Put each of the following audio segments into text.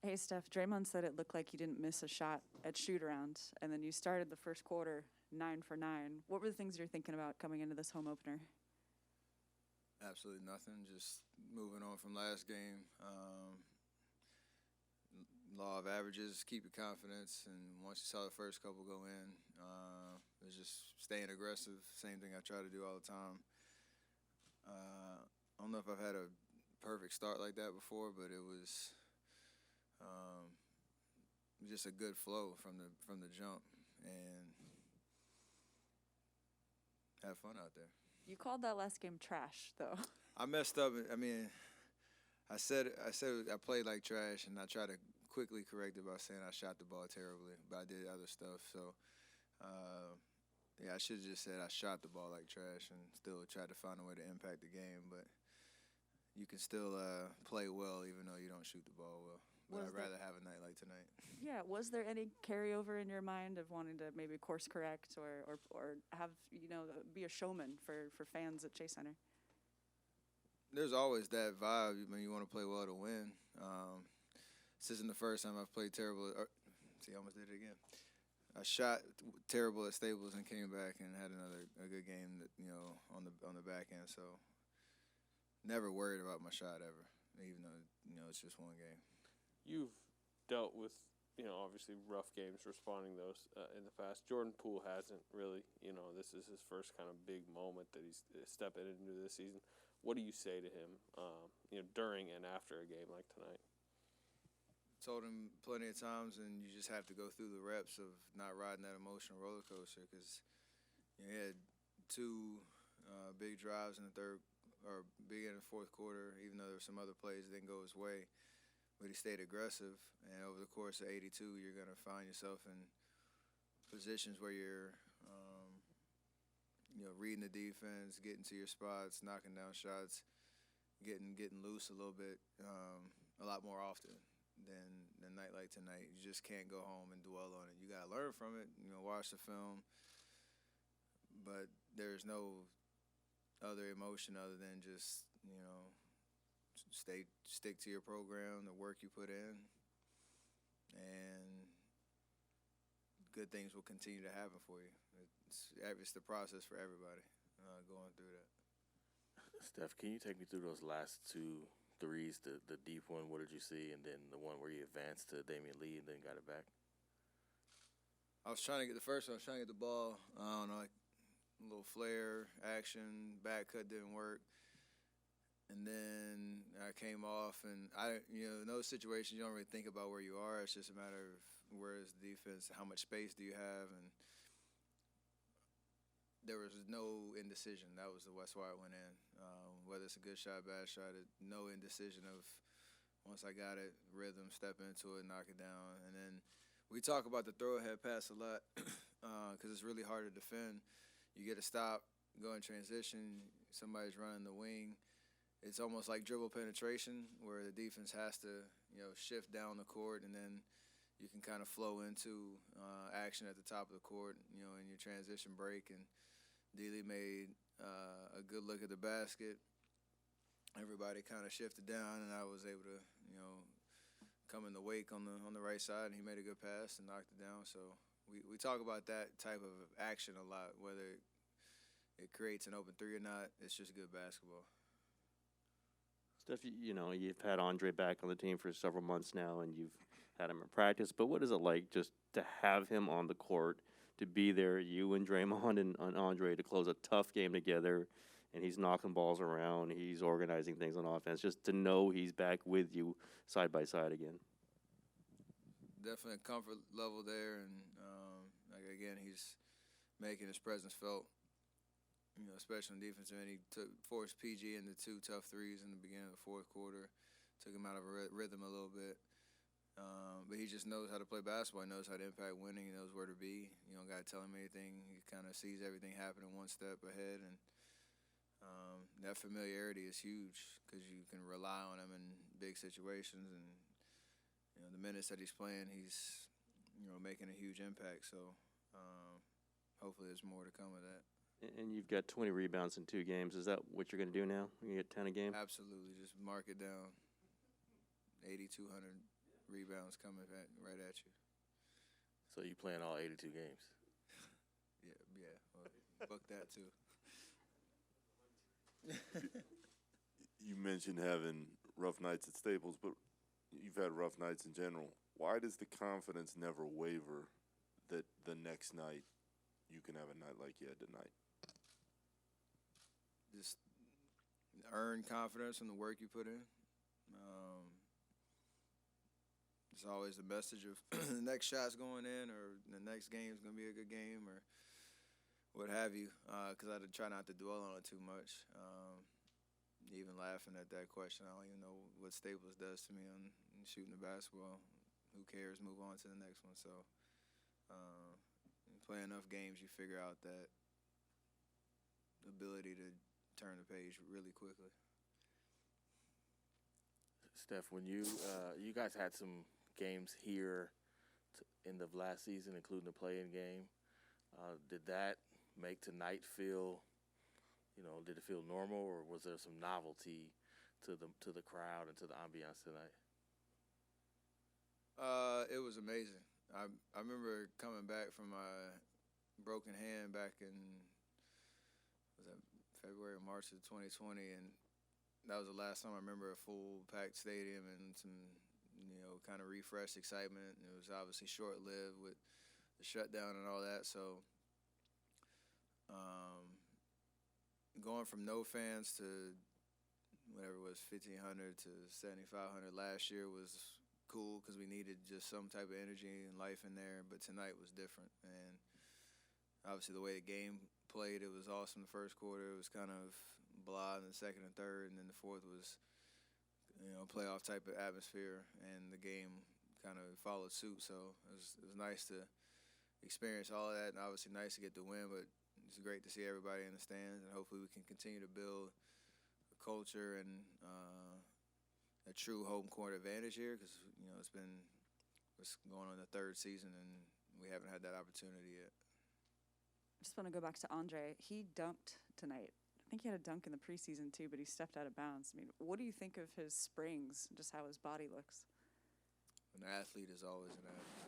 Hey, Steph, Draymond said it looked like you didn't miss a shot at shoot around, and then you started the first quarter 9 for 9. What were the things you're thinking about coming into this home opener? Absolutely nothing. Just moving on from last game. Law of averages, keep your confidence, and once you saw the first couple go in, it was just staying aggressive. Same thing I try to do all the time. I don't know if I've had a perfect start like that before, but um, just a good flow from the jump, and have fun out there. You called that last game trash, though. I messed up. I mean, I said I played like trash, and I tried to quickly correct it by saying I shot the ball terribly, but I did other stuff. So, uh, yeah, I should have just said I shot the ball like trash, and still tried to find a way to impact the game. But you can still play well even though you don't shoot the ball well. But Was I'd there, rather have a night like tonight. yeah, was there any carryover in your mind of wanting to maybe course correct or have, be a showman for fans at Chase Center? There's always that vibe when you want to play well to win. This isn't the first time I've played terrible. See, I almost did it again. I shot terrible at Staples and came back and had another a good game. On the back end. So never worried about my shot ever, even though it's just one game. You've dealt with, obviously rough games responding those in the past. Jordan Poole hasn't really. This is his first kind of big moment that he's stepping into this season. What do you say to him, during and after a game like tonight? Told him plenty of times, and you just have to go through the reps of not riding that emotional roller coaster because he had two big drives in the third or beginning of the fourth quarter, even though there were some other plays that didn't go his way. But he stayed aggressive, and over the course of 82, you're going to find yourself in positions where you're, reading the defense, getting to your spots, knocking down shots, getting loose a little bit, a lot more often than a night like tonight. You just can't go home and dwell on it. You got to learn from it, watch the film, but there's no other emotion other than just, stick to your program, the work you put in, and good things will continue to happen for you. It's the process for everybody going through that. Steph, can you take me through those last two threes? The deep one, what did you see? And then the one where you advanced to Damian Lee and then got it back? I was trying to get the first one. I was trying to get the ball. I don't know, like a little flare action, back cut didn't work. And then I came off, and in those situations, you don't really think about where you are. It's just a matter of where is the defense, how much space do you have, and there was no indecision. That's why I went in. Whether it's a good shot, bad shot, no indecision of once I got it, rhythm, step into it, knock it down, and then we talk about the throw ahead pass a lot because it's really hard to defend. You get a stop, go in transition, somebody's running the wing. It's almost like dribble penetration where the defense has to, shift down the court, and then you can kind of flow into action at the top of the court, in your transition break. And D-Lee made a good look at the basket. Everybody kind of shifted down, and I was able to, come in the wake on the right side, and he made a good pass and knocked it down. So we talk about that type of action a lot, whether it creates an open three or not. It's just good basketball. Steph, you've had Andre back on the team for several months now, and you've had him in practice. But what is it like just to have him on the court, to be there, you and Draymond and Andre, to close a tough game together, and he's knocking balls around, he's organizing things on offense, just to know he's back with you side by side again? Definitely a comfort level there, and again, he's making his presence felt. Especially on defense, and he forced PG into two tough threes in the beginning of the fourth quarter, took him out of a rhythm a little bit. But he just knows how to play basketball. He knows how to impact winning. He knows where to be. You don't got to tell him anything. He kind of sees everything happening one step ahead, and that familiarity is huge because you can rely on him in big situations. And the minutes that he's playing, he's making a huge impact. So hopefully, there's more to come of that. And you've got 20 rebounds in 2 games. Is that what you're going to do now? You get 10 a game? Absolutely, just mark it down. 8,200 rebounds coming right at you. So you playing all 82 games? Yeah. Well, book that too. You mentioned having rough nights at Staples, but you've had rough nights in general. Why does the confidence never waver that the next night you can have a night like you had tonight? Just earn confidence from the work you put in. It's always the message of the next shot's going in, or the next game's going to be a good game, or what have you, because I try not to dwell on it too much. Even laughing at that question, I don't even know what Staples does to me on shooting the basketball. Who cares? Move on to the next one. So play enough games, you figure out that ability to turn the page really quickly. Steph, when you guys had some games here end of last season, including the play-in game, did that make tonight feel, did it feel normal, or was there some novelty to the crowd and to the ambiance tonight? It was amazing. I remember coming back from my broken hand back in February or March of 2020, and that was the last time I remember a full packed stadium and some kind of refreshed excitement. It was obviously short-lived with the shutdown and all that, so going from no fans to whatever it was, 1,500 to 7,500 last year was cool because we needed just some type of energy and life in there, but tonight was different. And obviously the way the game played, it was awesome the first quarter. It was kind of blah in the second and third, and then the fourth was playoff type of atmosphere, and the game kind of followed suit. So it was nice to experience all of that, and obviously nice to get the win, but it's great to see everybody in the stands, and hopefully we can continue to build a culture and a true home court advantage here, because it's going on the third season, and we haven't had that opportunity yet. I just want to go back to Andre. He dunked tonight. I think he had a dunk in the preseason too, but he stepped out of bounds. I mean, what do you think of his springs, just how his body looks? An athlete is always an athlete.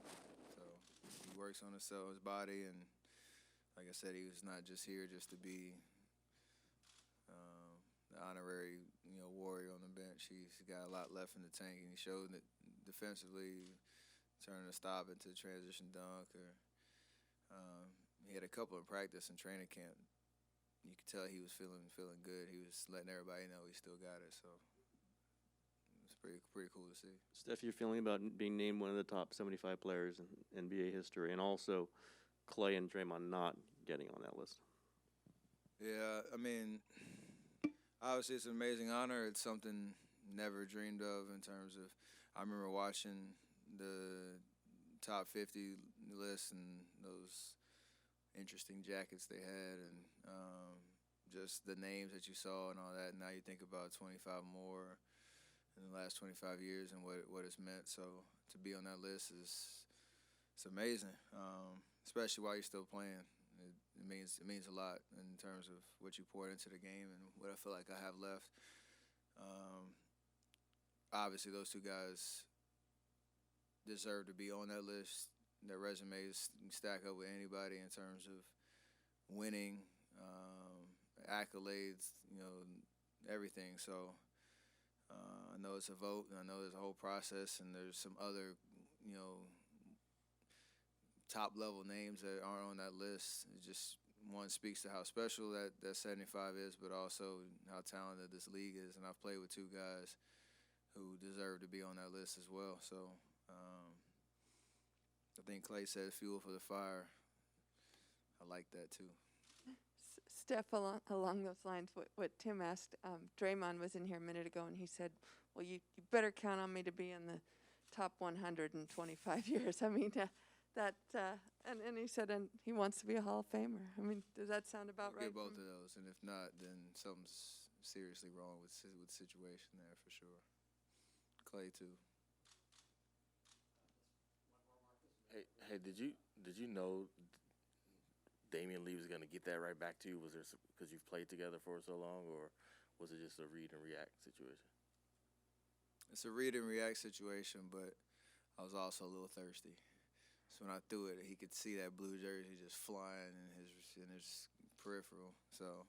So he works on his body, and like I said, he was not just here just to be the honorary warrior on the bench. He's got a lot left in the tank, and he showed that defensively, turning a stop into a transition dunk, or he had a couple in practice and training camp. You could tell he was feeling good. He was letting everybody know he still got it. So it's pretty cool to see. Steph, your feeling about being named one of the top 75 players in NBA history, and also Clay and Draymond not getting on that list? Yeah, I mean, obviously it's an amazing honor. It's something never dreamed of in terms of, I remember watching the top 50 list and those interesting jackets they had, and just the names that you saw and all that. Now you think about 25 more in the last 25 years and what it's meant. So to be on that list it's amazing, especially while you're still playing. It means a lot in terms of what you poured into the game and what I feel like I have left. Obviously, those two guys deserve to be on that list. Their resumes stack up with anybody in terms of winning, accolades, everything. So I know it's a vote, and I know there's a whole process, and there's some other, top-level names that aren't on that list. It just, one, speaks to how special that 75 is, but also how talented this league is. And I've played with two guys who deserve to be on that list as well. So I think Clay said fuel for the fire. I like that too. Steph, along those lines, what Tim asked, Draymond was in here a minute ago, and he said, well, you better count on me to be in the top 100 in 25 years. I mean, and he said, and he wants to be a Hall of Famer. I mean, does that sound about We'll right? get both of those, and if not, then something's seriously wrong with the situation there for sure. Clay too. Hey, did you know Damian Lee was going to get that right back to you? Was there because you've played together for so long, or was it just a read and react situation? It's a read and react situation, but I was also a little thirsty. So when I threw it, he could see that blue jersey just flying in his peripheral. So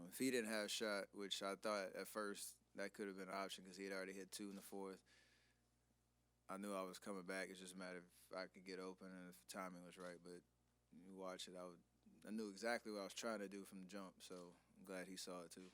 if he didn't have a shot, which I thought at first that could have been an option because he had already hit 2 in the fourth, I knew I was coming back. It's just a matter of if I could get open and if the timing was right. But you watch it, I knew exactly what I was trying to do from the jump. So I'm glad he saw it too.